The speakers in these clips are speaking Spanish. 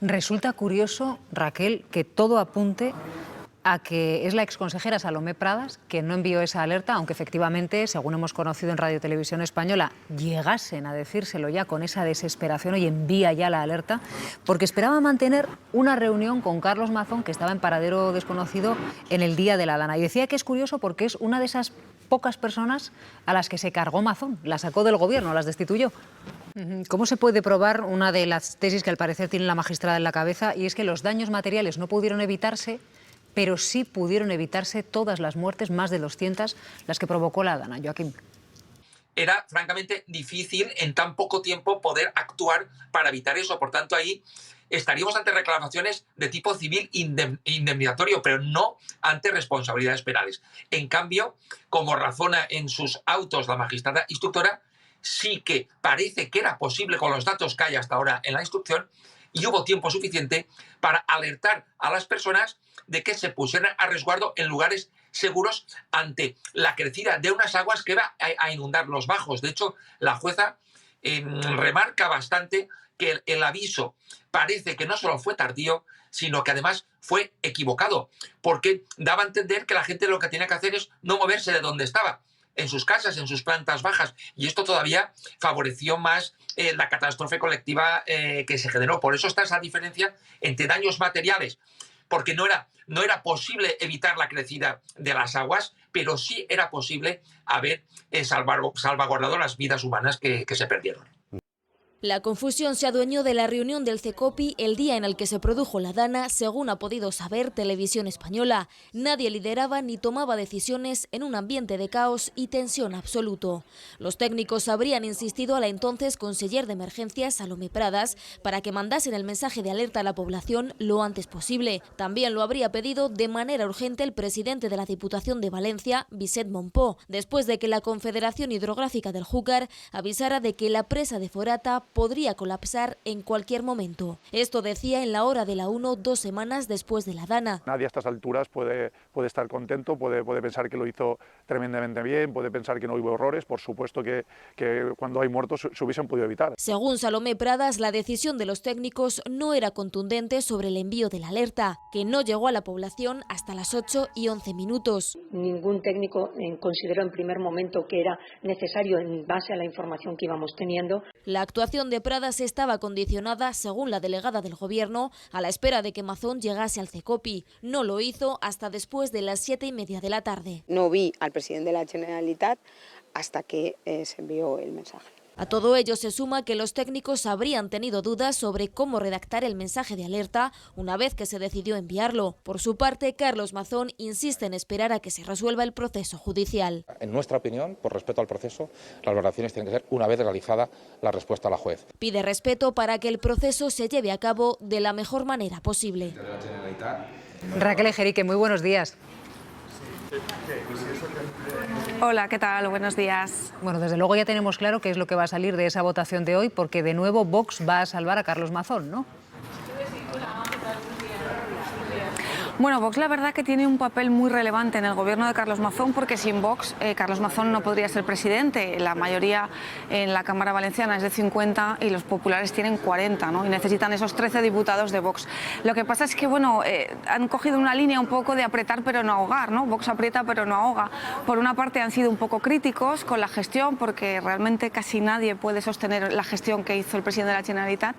Resulta curioso, Raquel, que todo apunte a que es la exconsejera Salomé Pradas que no envió esa alerta, aunque efectivamente, según hemos conocido en Radio Televisión Española, llegasen a decírselo ya con esa desesperación y envía ya la alerta, porque esperaba mantener una reunión con Carlos Mazón, que estaba en paradero desconocido en el día de la Dana. Y decía que es curioso porque es una de esas pocas personas a las que se cargó Mazón, la sacó del gobierno, las destituyó. ¿Cómo se puede probar una de las tesis que al parecer tiene la magistrada en la cabeza, y es que los daños materiales no pudieron evitarse, pero sí pudieron evitarse todas las muertes, más de 200, las que provocó la Dana? Joaquín. Era francamente difícil en tan poco tiempo poder actuar para evitar eso. Por tanto, ahí estaríamos ante reclamaciones de tipo civil indemnizatorio, pero no ante responsabilidades penales. En cambio, como razona en sus autos la magistrada instructora, sí que parece que era posible con los datos que hay hasta ahora en la instrucción, y hubo tiempo suficiente para alertar a las personas de que se pusieran a resguardo en lugares seguros ante la crecida de unas aguas que va a inundar los bajos. De hecho, la jueza remarca bastante que el aviso parece que no solo fue tardío, sino que además fue equivocado, porque daba a entender que la gente lo que tenía que hacer es no moverse de donde estaba, en sus casas, en sus plantas bajas, y esto todavía favoreció más la catástrofe colectiva que se generó. Por eso está esa diferencia entre daños materiales, porque no era posible evitar la crecida de las aguas, pero sí era posible haber salvaguardado las vidas humanas que se perdieron. La confusión se adueñó de la reunión del CECOPI el día en el que se produjo la Dana, según ha podido saber Televisión Española. Nadie lideraba ni tomaba decisiones en un ambiente de caos y tensión absoluto. Los técnicos habrían insistido a la entonces conseller de Emergencias, Salomé Pradas, para que mandasen el mensaje de alerta a la población lo antes posible. También lo habría pedido de manera urgente el presidente de la Diputación de Valencia, Vicent Monpó, después de que la Confederación Hidrográfica del Júcar avisara de que la presa de Forata podría colapsar en cualquier momento. Esto decía en La Hora de la 1 2 semanas después de la Dana. Nadie a estas alturas puede estar contento, puede pensar que lo hizo tremendamente bien, puede pensar que no hubo errores. Por supuesto que cuando hay muertos se hubiesen podido evitar. Según Salomé Pradas, la decisión de los técnicos no era contundente sobre el envío de la alerta, que no llegó a la población hasta las 8:11. Ningún técnico consideró en primer momento que era necesario en base a la información que íbamos teniendo. La actuación de Pradas estaba condicionada, según la delegada del Gobierno, a la espera de que Mazón llegase al CECOPI. No lo hizo hasta después de las 7:30 de la tarde. No vi al presidente de la Generalitat hasta que se envió el mensaje. A todo ello se suma que los técnicos habrían tenido dudas sobre cómo redactar el mensaje de alerta una vez que se decidió enviarlo. Por su parte, Carlos Mazón insiste en esperar a que se resuelva el proceso judicial. En nuestra opinión, por respeto al proceso, las valoraciones tienen que ser una vez realizada la respuesta a la juez. Pide respeto para que el proceso se lleve a cabo de la mejor manera posible. Raquel Ejerique, muy buenos días. Hola, ¿qué tal? Buenos días. Bueno, desde luego ya tenemos claro qué es lo que va a salir de esa votación de hoy, porque de nuevo Vox va a salvar a Carlos Mazón, ¿no? Bueno, Vox la verdad que tiene un papel muy relevante en el gobierno de Carlos Mazón, porque sin Vox Carlos Mazón no podría ser presidente. La mayoría en la Cámara Valenciana es de 50 y los populares tienen 40, ¿no? Y necesitan esos 13 diputados de Vox. Lo que pasa es que, bueno, han cogido una línea un poco de apretar pero no ahogar, ¿no? Vox aprieta pero no ahoga. Por una parte han sido un poco críticos con la gestión, porque realmente casi nadie puede sostener la gestión que hizo el presidente de la Generalitat,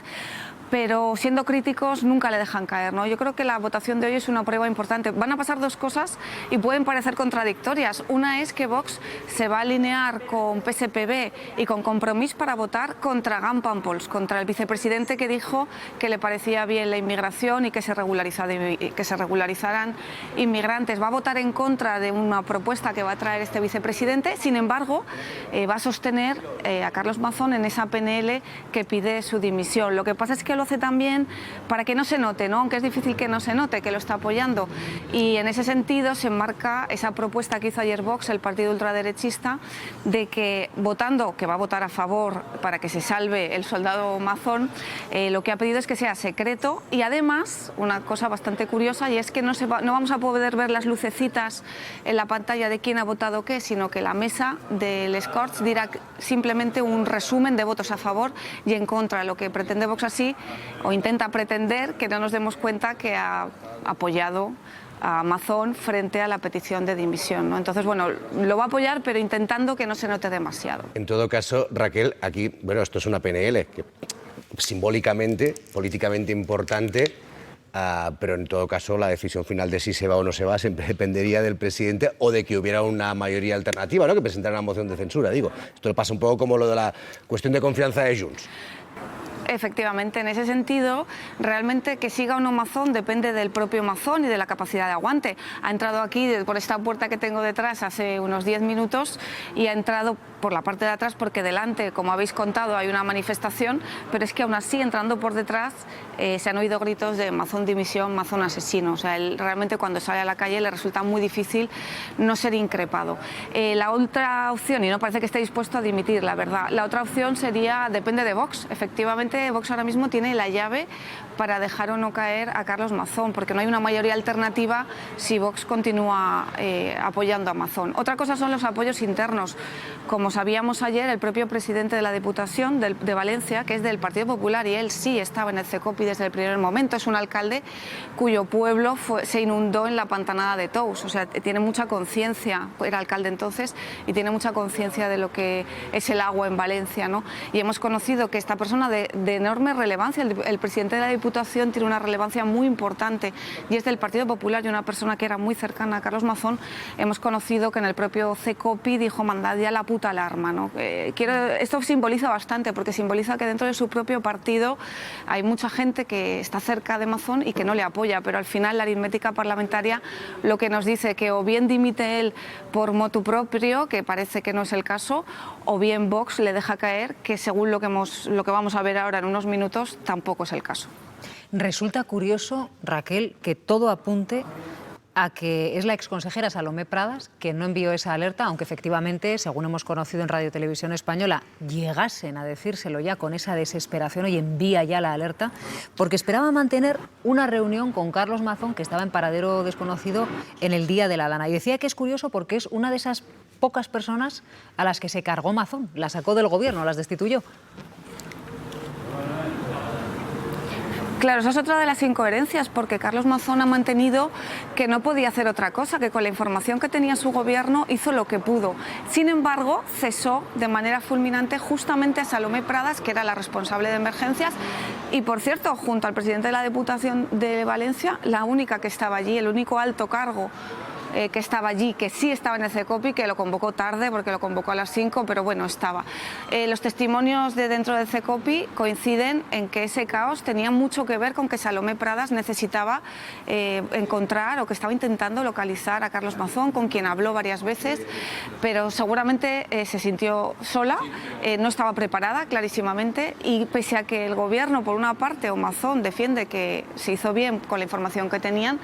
pero siendo críticos nunca le dejan caer, ¿no? Yo creo que la votación de hoy es una prueba importante. Van a pasar dos cosas y pueden parecer contradictorias. Una es que Vox se va a alinear con PSPB y con Compromís para votar contra Gan Pampols, contra el vicepresidente que dijo que le parecía bien la inmigración y que se regularizaran inmigrantes. Va a votar en contra de una propuesta que va a traer este vicepresidente. Sin embargo, va a sostener a Carlos Mazón en esa PNL que pide su dimisión. Lo que pasa es que lo hace también para que no se note, ¿no? Aunque es difícil que no se note que lo está apoyando. Y en ese sentido se enmarca esa propuesta que hizo ayer Vox, el partido ultraderechista, de que votando, que va a votar a favor para que se salve el soldado Mazón, lo que ha pedido es que sea secreto, y además una cosa bastante curiosa, y es que no vamos a poder ver las lucecitas en la pantalla de quién ha votado qué, sino que la mesa del Corts dirá simplemente un resumen de votos a favor y en contra. Lo que pretende Vox así o intenta pretender que no nos demos cuenta que ha apoyado a Mazón frente a la petición de dimisión, ¿no? Entonces, bueno, lo va a apoyar, pero intentando que no se note demasiado. En todo caso, Raquel, aquí, bueno, esto es una PNL que simbólicamente, políticamente importante, pero en todo caso la decisión final de si se va o no se va siempre dependería del presidente o de que hubiera una mayoría alternativa, ¿no?, que presentara una moción de censura, digo. Esto pasa un poco como lo de la cuestión de confianza de Junts. Efectivamente, en ese sentido, realmente que siga o no Mazón depende del propio Mazón y de la capacidad de aguante. Ha entrado aquí por esta puerta que tengo detrás hace unos 10 minutos y ha entrado por la parte de atrás porque delante, como habéis contado, hay una manifestación, pero es que aún así, entrando por detrás, se han oído gritos de Mazón dimisión, Mazón asesino. O sea, él realmente cuando sale a la calle le resulta muy difícil no ser increpado. La otra opción, y no parece que esté dispuesto a dimitir, la verdad, la otra opción sería, depende de Vox. Efectivamente, Vox ahora mismo tiene la llave para dejar o no caer a Carlos Mazón, porque no hay una mayoría alternativa si Vox continúa apoyando a Mazón. Otra cosa son los apoyos internos. Como sabíamos ayer, el propio presidente de la Diputación de Valencia, que es del Partido Popular, y él sí estaba en el CECOPI desde el primer momento, es un alcalde cuyo pueblo se inundó en la pantanada de Tous. O sea, tiene mucha conciencia, era alcalde entonces, y tiene mucha conciencia de lo que es el agua en Valencia, ¿no? Y hemos conocido que esta persona de enorme relevancia, el presidente de la Diputación tiene una relevancia muy importante y es del Partido Popular y una persona que era muy cercana a Carlos Mazón. Hemos conocido que en el propio CECOPI dijo: mandad ya la puta alarma, ¿no? Esto simboliza bastante, porque simboliza que dentro de su propio partido hay mucha gente que está cerca de Mazón y que no le apoya, pero al final la aritmética parlamentaria lo que nos dice que o bien dimite él por motu propio, que parece que no es el caso, o bien Vox le deja caer, que según lo que vamos a ver ahora en unos minutos tampoco es el caso. Resulta curioso, Raquel, que todo apunte a que es la exconsejera Salomé Pradas que no envió esa alerta, aunque efectivamente, según hemos conocido en Radio Televisión Española, llegasen a decírselo ya con esa desesperación: oye, envía ya la alerta, porque esperaba mantener una reunión con Carlos Mazón, que estaba en paradero desconocido, en el Día de la Dana. Y decía que es curioso porque es una de esas pocas personas a las que se cargó Mazón, la sacó del gobierno, las destituyó. Claro, esa es otra de las incoherencias, porque Carlos Mazón ha mantenido que no podía hacer otra cosa, que con la información que tenía su gobierno hizo lo que pudo. Sin embargo, cesó de manera fulminante justamente a Salomé Pradas, que era la responsable de emergencias, y por cierto, junto al presidente de la Diputación de Valencia, la única que estaba allí, el único alto cargo que estaba allí, que sí estaba en el CECOPI, que lo convocó tarde porque lo convocó a las 5, pero bueno, estaba. Los testimonios de dentro del CECOPI coinciden en que ese caos tenía mucho que ver con que Salomé Pradas necesitaba encontrar, o que estaba intentando localizar a Carlos Mazón, con quien habló varias veces, pero seguramente se sintió sola, no estaba preparada clarísimamente, y pese a que el gobierno por una parte, o Mazón, defiende que se hizo bien con la información que tenían,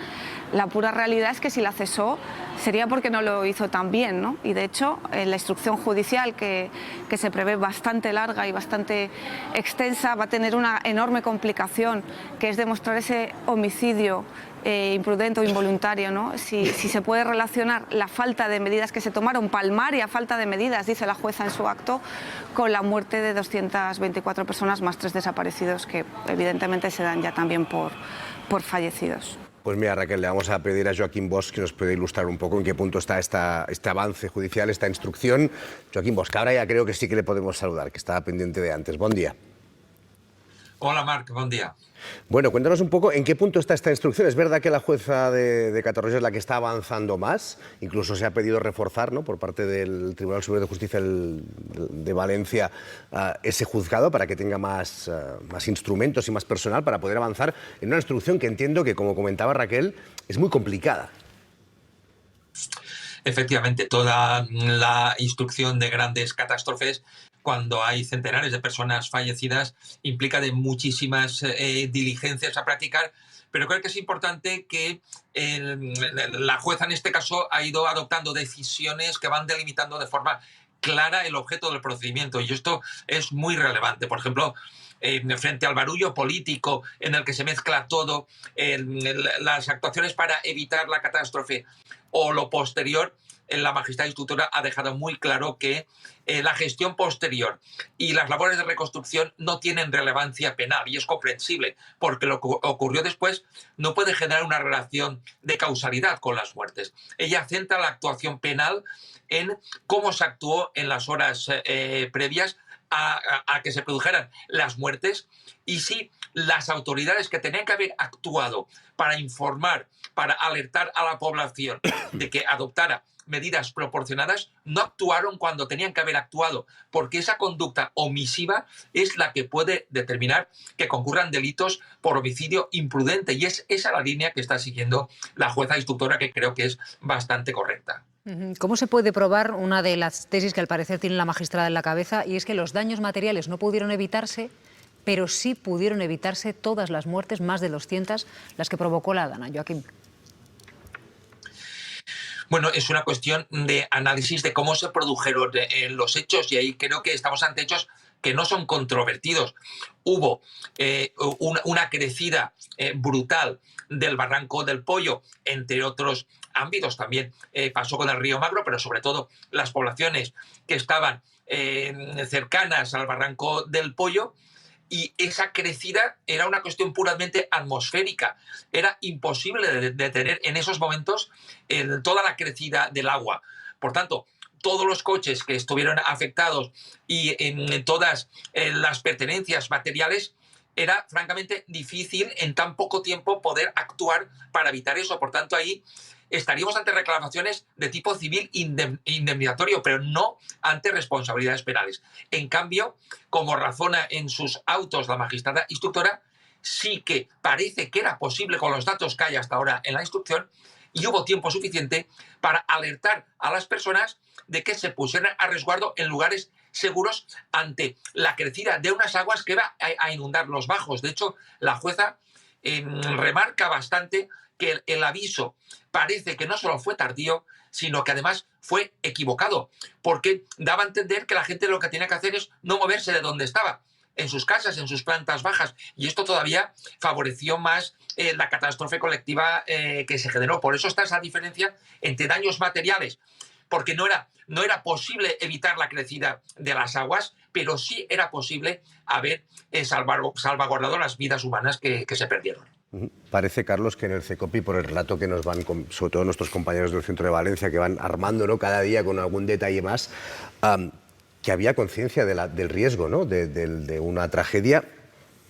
la pura realidad es que si la cesó sería porque no lo hizo tan bien, ¿no? Y de hecho, en la instrucción judicial, que se prevé bastante larga y bastante extensa, va a tener una enorme complicación, que es demostrar ese homicidio imprudente o involuntario, ¿no? Si se puede relacionar la falta de medidas que se tomaron, palmaria falta de medidas, dice la jueza en su acto, con la muerte de 224 personas más 3 desaparecidos, que evidentemente se dan ya también por fallecidos. Pues mira, Raquel, le vamos a pedir a Joaquín Bosch que nos pueda ilustrar un poco en qué punto está este avance judicial, esta instrucción. Joaquín Bosch, que ahora ya creo que sí que le podemos saludar, que estaba pendiente de antes. Buen día. Hola, Marc, buen día. Bueno, cuéntanos un poco en qué punto está esta instrucción. ¿Es verdad que la jueza de Catarroja es la que está avanzando más? Incluso se ha pedido reforzar, ¿no?, por parte del Tribunal Superior de Justicia de Valencia ese juzgado para que tenga más instrumentos y más personal para poder avanzar en una instrucción que entiendo que, como comentaba Raquel, es muy complicada. Efectivamente, toda la instrucción de grandes catástrofes, cuando hay centenares de personas fallecidas, implica de muchísimas diligencias a practicar, pero creo que es importante que la jueza en este caso ha ido adoptando decisiones que van delimitando de forma clara el objeto del procedimiento, y esto es muy relevante. Por ejemplo, frente al barullo político en el que se mezcla todo, las actuaciones para evitar la catástrofe o lo posterior, la magistrada instructora ha dejado muy claro que la gestión posterior y las labores de reconstrucción no tienen relevancia penal, y es comprensible, porque lo que ocurrió después no puede generar una relación de causalidad con las muertes. Ella centra la actuación penal en cómo se actuó en las horas previas a que se produjeran las muertes, y si las autoridades que tenían que haber actuado para informar, para alertar a la población de que adoptara medidas proporcionadas, no actuaron cuando tenían que haber actuado, porque esa conducta omisiva es la que puede determinar que concurran delitos por homicidio imprudente, y es esa la línea que está siguiendo la jueza instructora, que creo que es bastante correcta. ¿Cómo se puede probar una de las tesis que al parecer tiene la magistrada en la cabeza, y es que los daños materiales no pudieron evitarse, pero sí pudieron evitarse todas las muertes, más de 200, las que provocó la Dana? Joaquín. Bueno, es una cuestión de análisis de cómo se produjeron los hechos, y ahí creo que estamos ante hechos que no son controvertidos. Hubo una crecida brutal del barranco del Pollo, entre otros ámbitos. También pasó con el río Magro, pero sobre todo las poblaciones que estaban cercanas al barranco del Pollo, y esa crecida era una cuestión puramente atmosférica. Era imposible de detener en esos momentos toda la crecida del agua. Por tanto, todos los coches que estuvieron afectados y en todas las pertenencias materiales, era francamente difícil en tan poco tiempo poder actuar para evitar eso. Por tanto, ahí estaríamos ante reclamaciones de tipo civil indemnizatorio, pero no ante responsabilidades penales. En cambio, como razona en sus autos la magistrada instructora, sí que parece que era posible con los datos que hay hasta ahora en la instrucción, y hubo tiempo suficiente para alertar a las personas de que se pusieran a resguardo en lugares seguros ante la crecida de unas aguas que va a inundar los bajos. De hecho, la jueza remarca bastante que el aviso parece que no solo fue tardío, sino que además fue equivocado, porque daba a entender que la gente lo que tenía que hacer es no moverse de donde estaba, en sus casas, en sus plantas bajas, y esto todavía favoreció más la catástrofe colectiva que se generó. Por eso está esa diferencia entre daños materiales, porque no era posible evitar la crecida de las aguas, pero sí era posible haber salvaguardado las vidas humanas que se perdieron. Parece, Carlos, que en el CECOPI, por el relato que nos van, sobre todo nuestros compañeros del centro de Valencia, que van armando, ¿no?, cada día con algún detalle más, que había conciencia del riesgo, ¿no?, de una tragedia.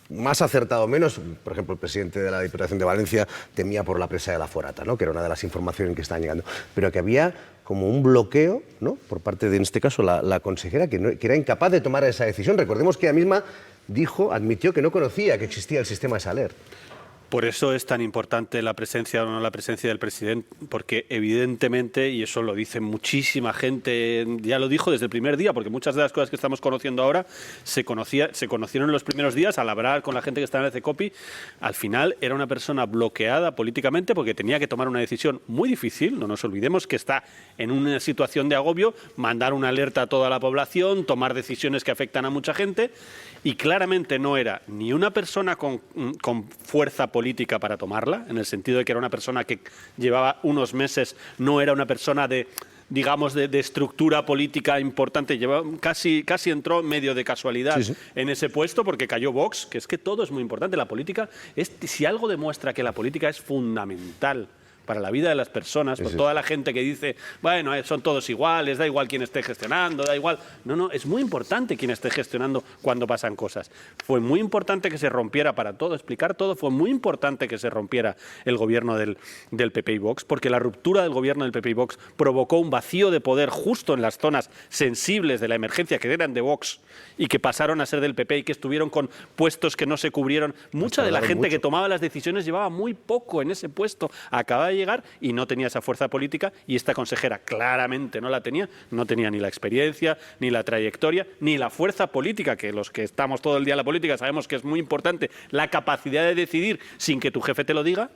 Más acertado o menos, por ejemplo, el presidente de la Diputación de Valencia temía por la presa de la Forata, ¿no?, que era una de las informaciones que estaban llegando, pero que había como un bloqueo, ¿no?, por parte de, en este caso, la consejera, que era incapaz de tomar esa decisión. Recordemos que ella misma admitió que no conocía que existía el sistema SALER. Por eso es tan importante la presencia o no la presencia del presidente, porque evidentemente, y eso lo dice muchísima gente, ya lo dijo desde el primer día, porque muchas de las cosas que estamos conociendo ahora se conocieron en los primeros días al hablar con la gente que estaba en el CECOPI. Al final era una persona bloqueada políticamente porque tenía que tomar una decisión muy difícil. No nos olvidemos que está en una situación de agobio, mandar una alerta a toda la población, tomar decisiones que afectan a mucha gente, y claramente no era ni una persona con fuerza política para tomarla, en el sentido de que era una persona que llevaba unos meses, no era una persona de estructura política importante, casi entró medio de casualidad en ese puesto, porque cayó Vox, que es que todo es muy importante. La política, si algo demuestra que la política es fundamental para la vida de las personas, por toda la gente que dice, bueno, son todos iguales, da igual quién esté gestionando, da igual. No, es muy importante quién esté gestionando cuando pasan cosas. Fue muy importante que se rompiera, para todo, explicar todo, fue muy importante que se rompiera el gobierno del PP y Vox, porque la ruptura del gobierno del PP y Vox provocó un vacío de poder justo en las zonas sensibles de la emergencia, que eran de Vox y que pasaron a ser del PP y que estuvieron con puestos que no se cubrieron. Mucha de la gente que tomaba las decisiones llevaba muy poco en ese puesto, acababa de llegar y no tenía esa fuerza política, y esta consejera claramente no la tenía, no tenía ni la experiencia, ni la trayectoria, ni la fuerza política, que los que estamos todo el día en la política sabemos que es muy importante, la capacidad de decidir sin que tu jefe te lo diga.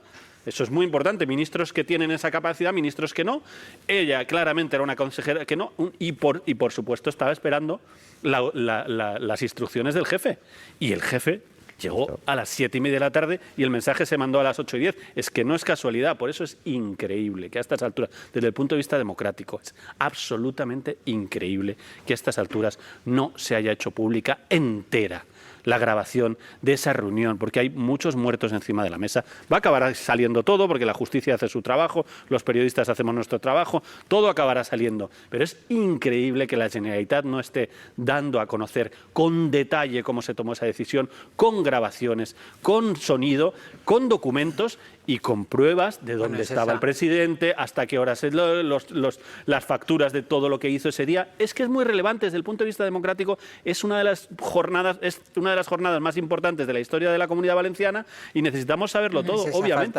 Eso es muy importante, ministros que tienen esa capacidad, ministros que no. Ella claramente era una consejera que no, y por supuesto estaba esperando las instrucciones del jefe. Y el jefe Llegó a las 7:30 de la tarde y el mensaje se mandó a las 8:10. Es que no es casualidad, por eso es increíble que a estas alturas, desde el punto de vista democrático, es absolutamente increíble que a estas alturas no se haya hecho pública entera la grabación de esa reunión, porque hay muchos muertos encima de la mesa. Va a acabar saliendo todo, porque la justicia hace su trabajo, los periodistas hacemos nuestro trabajo, todo acabará saliendo. Pero es increíble que la Generalitat no esté dando a conocer con detalle cómo se tomó esa decisión, con grabaciones, con sonido, con documentos y con pruebas de dónde estaba el presidente, hasta qué horas, las facturas de todo lo que hizo ese día. Es que es muy relevante desde el punto de vista democrático, es una de las jornadas más importantes de la historia de la Comunidad Valenciana y necesitamos saberlo todo, obviamente.